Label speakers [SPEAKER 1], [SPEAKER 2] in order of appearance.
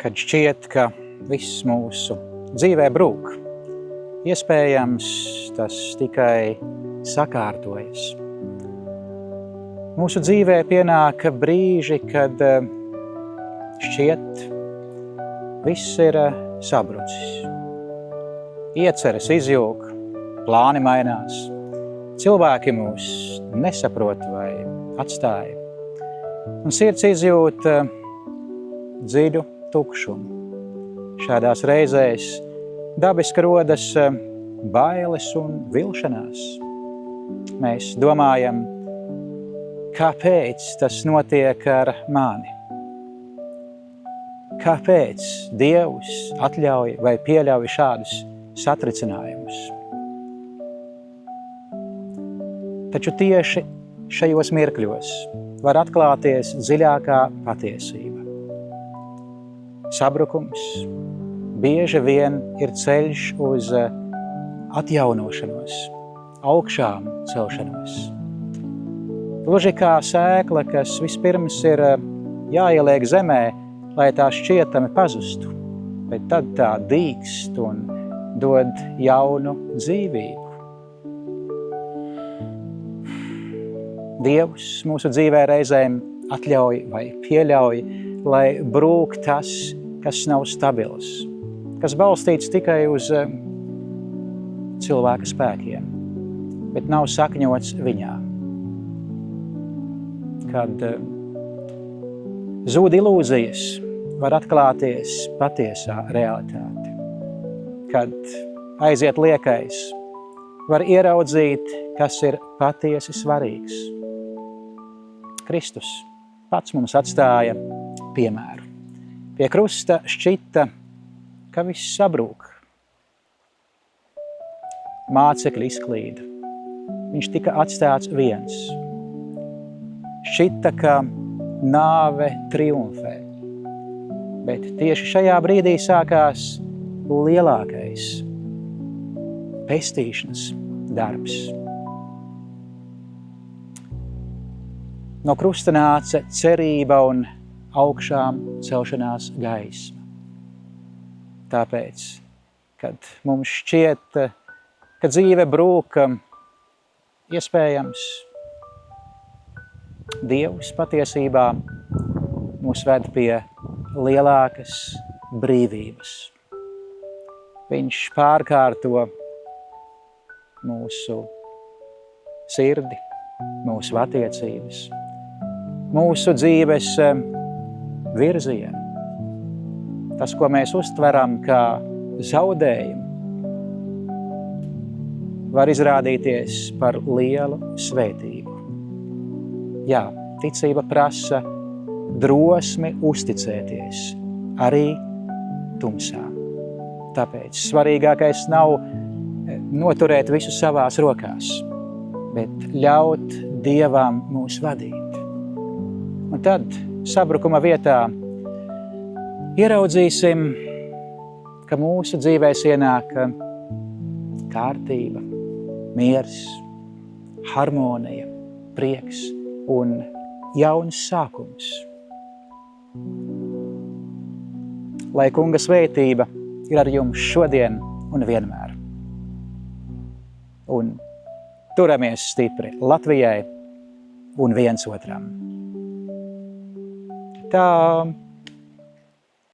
[SPEAKER 1] kad šķiet, ka viss mūsu dzīvē brūk. Iespējams, tas tikai sakārtojas. Mūsu dzīvē pienāk brīži, kad šķiet, viss ir sabrucis. Ieceres izjūg, plāni mainās, cilvēki mūs nesaprot vai atstāja. Un sirds izjūt dziļu tukšumu. Šādās reizēs dabiski rodas bailes un vilšanās. Mēs domājam, kāpēc tas notiek ar mani? Kāpēc Dievs atļauj vai pieļauj šādus satricinājumus? Taču tieši šajos mirkļos var atklāties dziļākā patiesība. Sabrukums bieži vien ir ceļš uz atjaunošanos, augšām celšanos. Gluži kā sēkla, kas vispirms ir jāieliek zemē, lai tā šķietami pazustu, bet tad tā dīkst un dod jaunu dzīvību. Dievs mūsu dzīvē reizēm atļauj vai pieļauj, lai brūk tas, kas nav stabils, kas balstīts tikai uz cilvēka spēkiem, bet nav sakņots viņā. Kad zūd ilūzijas, var atklāties patiesā realitāte. Kad aiziet liekais, var ieraudzīt, kas ir patiesi svarīgs. Kristus pats mums atstāja piemēru. Pie krusta šķita, ka viss sabrūk. Mācekļi izklīda. Viņš tika atstāts viens. Šķita, ka nāve triumfē. Bet tieši šajā brīdī sākās lielākais pestīšanas darbs. No krusta nāca cerība un augšām celšanās gaisma. Tāpēc, kad mums šķiet, ka dzīve brūk, iespējams, Dievs patiesībā mūs ved pie lielākas brīvības. Viņš pārkārto mūsu sirdi, mūsu attiecības, mūsu dzīves virzienu. Tas, ko mēs uztveram kā zaudējumu, var izrādīties par lielu svētību. Jā, ticība prasa drosmi uzticēties arī tumsā. Tāpēc svarīgākais nav noturēt visu savās rokās, bet ļaut Dievam mūs vadīt. Un tad sabrukuma vietā ieraudzīsim, ka mūsu dzīvēs ienāk kārtība, miers, harmonija, prieks un jauns sākums. Lai Kunga svētība ir ar jums šodien un vienmēr. Un turamies stipri Latvijai un viens otram. Tā